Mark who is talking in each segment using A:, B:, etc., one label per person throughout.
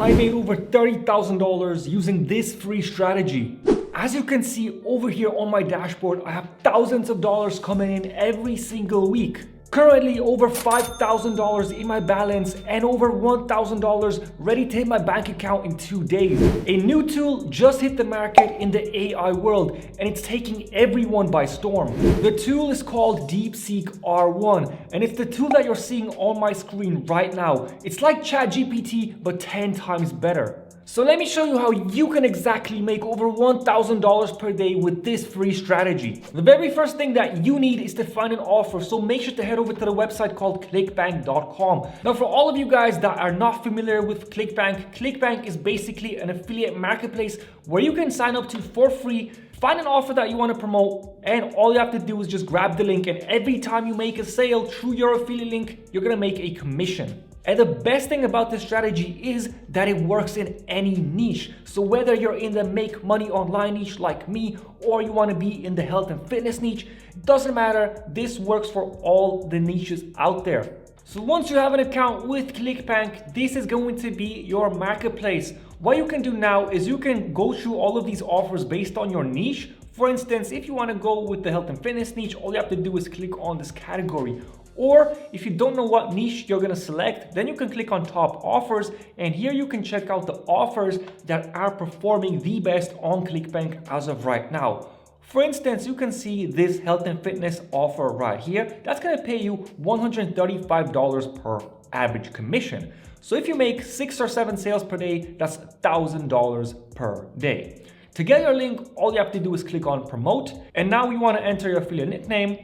A: I made over $30,000 using this free strategy. As you can see over here on my dashboard, I have thousands of dollars coming in every single week. Currently over $5,000 in my balance and over $1,000 ready to hit my bank account in 2 days. A new tool just hit the market in the AI world and it's taking everyone by storm. The tool is called DeepSeek R1 and it's the tool that you're seeing on my screen right now. It's like ChatGPT but 10 times better. So let me show you how you can exactly make over $1,000 per day with this free strategy. The very first thing that you need is to find an offer, so make sure to head over to the website called clickbank.com. Now for all of you guys that are not familiar with ClickBank, ClickBank is basically an affiliate marketplace where you can sign up to for free, find an offer that you want to promote, and all you have to do is just grab the link, and every time you make a sale through your affiliate link, you're going to make a commission. And the best thing about this strategy is that it works in any niche. So whether you're in the make money online niche like me, or you want to be in the health and fitness niche, it doesn't matter. This works for all the niches out there. So once you have an account with ClickBank, this is going to be your marketplace. What you can do now is you can go through all of these offers based on your niche. For instance, if you want to go with the health and fitness niche, all you have to do is click on this category. Or if you don't know what niche you're going to select, then you can click on top offers, and here you can check out the offers that are performing the best on ClickBank as of right now. For instance, you can see this health and fitness offer right here. That's going to pay you $135 per average commission. So if you make 6 or 7 sales per day, that's $1,000 per day. To get your link, all you have to do is click on promote, and now we want to enter your affiliate nickname.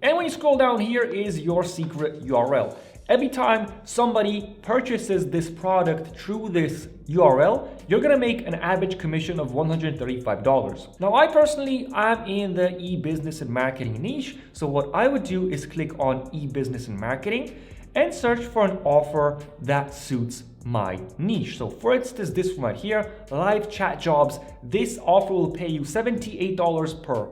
A: And when you scroll down, here is your secret URL. Every time somebody purchases this product through this URL, you're gonna make an average commission of $135. Now, I personally am in the e-business and marketing niche. So what I would do is click on e-business and marketing and search for an offer that suits my niche. So for instance, this one right here, live chat jobs. This offer will pay you $78 per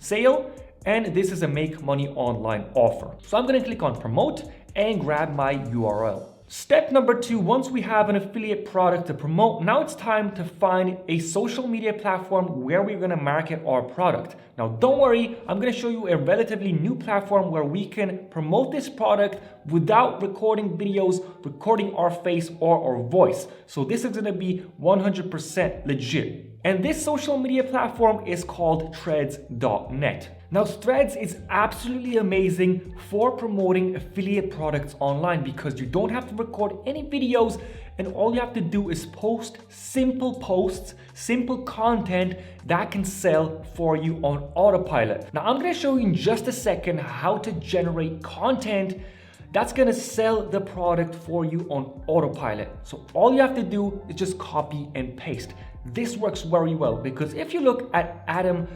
A: sale. And this is a make money online offer. So I'm going to click on promote and grab my URL. Step number 2, once we have an affiliate product to promote, now it's time to find a social media platform where we're going to market our product. Now don't worry, I'm going to show you a relatively new platform where we can promote this product without recording videos, recording our face or our voice. So this is going to be 100% legit. And this social media platform is called threads.net. Now, Threads is absolutely amazing for promoting affiliate products online because you don't have to record any videos, and all you have to do is post simple posts, simple content that can sell for you on autopilot. Now, I'm going to show you in just a second how to generate content that's going to sell the product for you on autopilot. So all you have to do is just copy and paste. This works very well because if you look at Adam,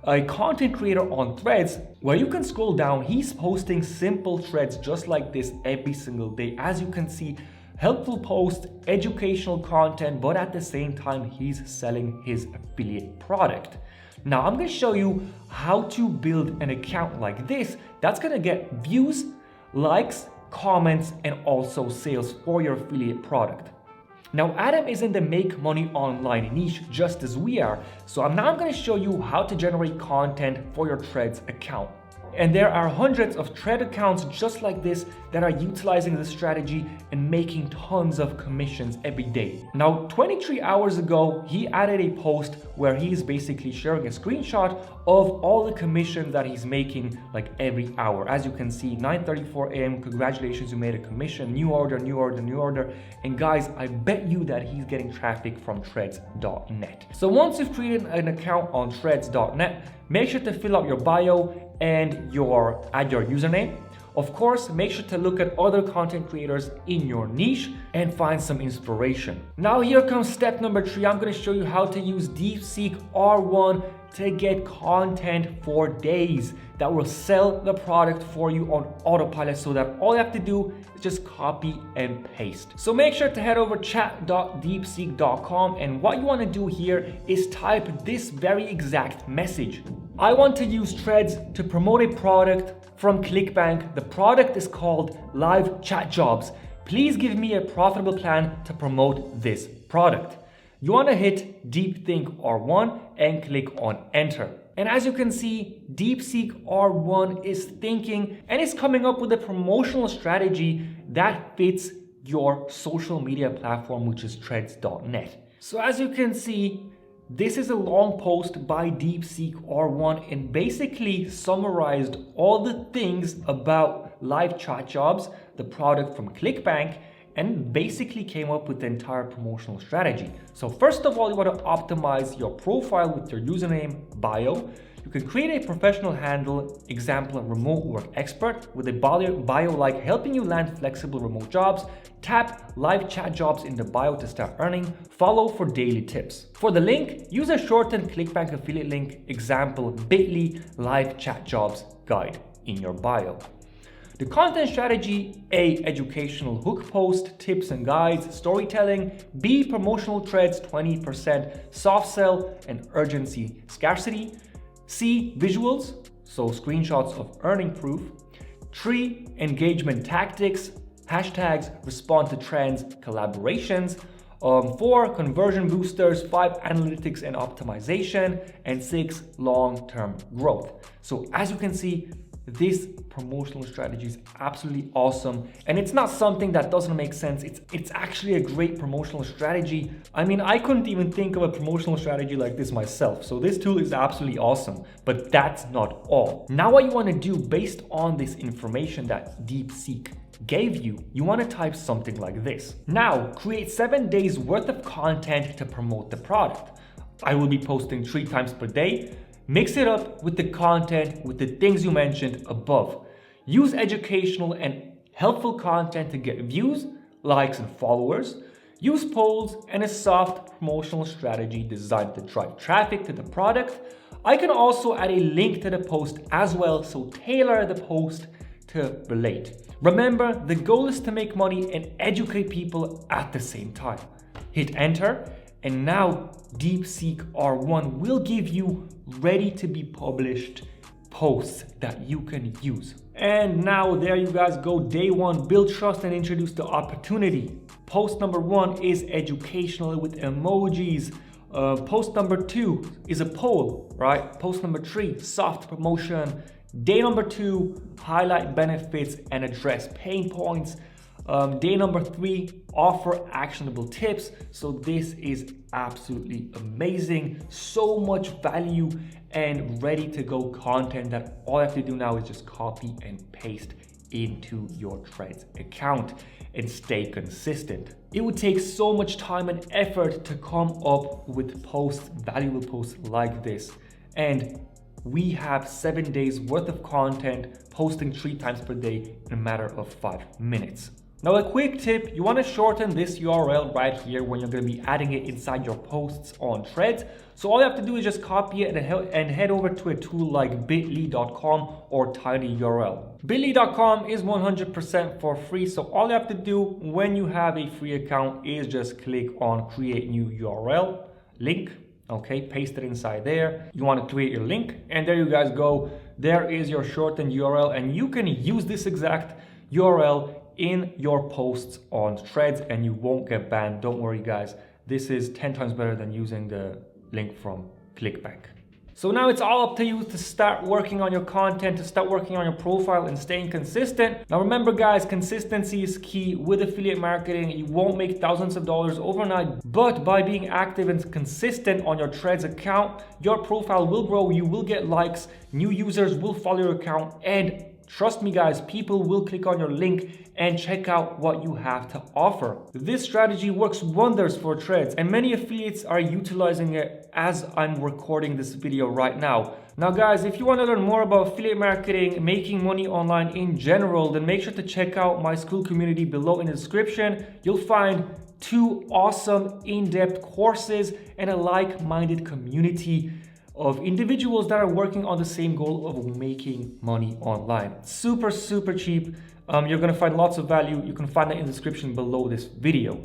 A: a content creator on Threads, where you can scroll down, he's posting simple threads just like this every single day. As you can see, helpful posts, educational content, but at the same time, he's selling his affiliate product. Now, I'm going to show you how to build an account like this that's going to get views, likes, comments, and also sales for your affiliate product. Now, Adam is in the make money online niche just as we are. So I'm going to show you how to generate content for your Threads account. And there are hundreds of Thread accounts just like this that are utilizing this strategy and making tons of commissions every day. Now, 23 hours ago, he added a post where he's basically sharing a screenshot of all the commissions that he's making like every hour. As you can see, 9:34 a.m. Congratulations, you made a commission, new order, new order, new order. And guys, I bet you that he's getting traffic from threads.net. So once you've created an account on threads.net, make sure to fill out your bio and add your username. Of course, make sure to look at other content creators in your niche and find some inspiration. Now here comes step number 3. I'm going to show you how to use DeepSeek R1 to get content for days that will sell the product for you on autopilot, so that all you have to do is just copy and paste. So make sure to head over chat.deepseek.com, and what you want to do here is type this very exact message. I want to use Threads to promote a product from ClickBank. The product is called Live Chat Jobs. Please give me a profitable plan to promote this product. You want to hit DeepSeek R1 and click on enter. And as you can see, DeepSeek R1 is thinking and is coming up with a promotional strategy that fits your social media platform, which is threads.net. So as you can see, this is a long post by DeepSeek R1 and basically summarized all the things about live chat jobs, the product from ClickBank, and basically came up with the entire promotional strategy. So first of all, you want to optimize your profile with your username, bio. You can create a professional handle, example, remote work expert, with a bio like helping you land flexible remote jobs. Tap live chat jobs in the bio to start earning. Follow for daily tips. For the link, use a shortened ClickBank affiliate link, example, bit.ly live chat jobs guide in your bio. The content strategy: A, educational hook post, tips and guides, storytelling. B, promotional threads, 20%, soft sell and urgency, scarcity. C, visuals, so screenshots of earning proof. 3, engagement tactics, hashtags, respond to trends, collaborations. 4, conversion boosters. 5, analytics and optimization. And 6, long-term growth. So as you can see, this promotional strategy is absolutely awesome, and it's not something that doesn't make sense. It's actually a great promotional strategy. I mean, I couldn't even think of a promotional strategy like this myself, so this tool is absolutely awesome. But that's not all. Now what you want to do based on this information that DeepSeek gave you, you want to type something like this. Now create 7 days worth of content to promote the product. I will be posting 3 times per day. Mix it up with the content with the things you mentioned above. Use educational and helpful content to get views, likes and followers. Use polls and a soft promotional strategy designed to drive traffic to the product. I can also add a link to the post as well, so tailor the post to relate. Remember, the goal is to make money and educate people at the same time. Hit enter. And now DeepSeek R1 will give you ready to be published posts that you can use. And now there you guys go. Day 1, build trust and introduce the opportunity. Post number 1 is educational with emojis. Post number 2 is a poll, right? Post number 3, soft promotion. Day number 2, highlight benefits and address pain points. Day number 3, offer actionable tips. So this is absolutely amazing. So much value and ready to go content that all I have to do now is just copy and paste into your Threads account and stay consistent. It would take so much time and effort to come up with posts, valuable posts like this. And we have 7 days worth of content, posting 3 times per day in a matter of 5 minutes. Now a quick tip, you want to shorten this URL right here when you're going to be adding it inside your posts on Threads. So all you have to do is just copy it and head over to a tool like bit.ly.com or tinyurl. Bit.ly.com is 100% for free, so all you have to do when you have a free account is just click on create new URL, link, okay, paste it inside there. You want to create your link and there you guys go. There is your shortened URL and you can use this exact URL in your posts on Threads and you won't get banned. Don't worry guys, this is 10 times better than using the link from ClickBank. So now it's all up to you to start working on your content, to start working on your profile and staying consistent. Now remember guys, consistency is key. With affiliate marketing, you won't make thousands of dollars overnight, but by being active and consistent on your Threads account, your profile will grow, you will get likes, new users will follow your account, and trust me guys, people will click on your link and check out what you have to offer. This strategy works wonders for Threads and many affiliates are utilizing it as I'm recording this video right now. Now guys, if you want to learn more about affiliate marketing, making money online in general, then make sure to check out my school community below in the description. You'll find 2 awesome in-depth courses and a like-minded community of individuals that are working on the same goal of making money online. Super cheap. You're gonna find lots of value. You can find that in the description below this video.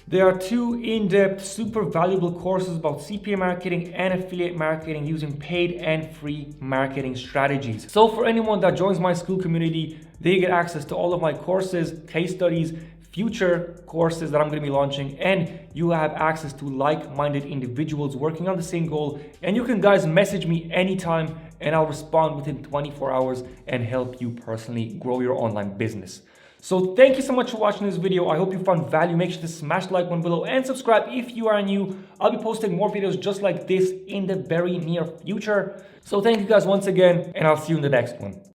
A: There are 2 in-depth, super valuable courses about CPA marketing and affiliate marketing using paid and free marketing strategies. So for anyone that joins my school community, they get access to all of my courses, case studies, future courses that I'm going to be launching, and you have access to like-minded individuals working on the same goal. And you can guys message me anytime and I'll respond within 24 hours and help you personally grow your online business. So thank you so much for watching this video. I hope you found value. Make sure to smash the like button below and subscribe if you are new. I'll be posting more videos just like this in the very near future. So thank you guys once again, and I'll see you in the next one.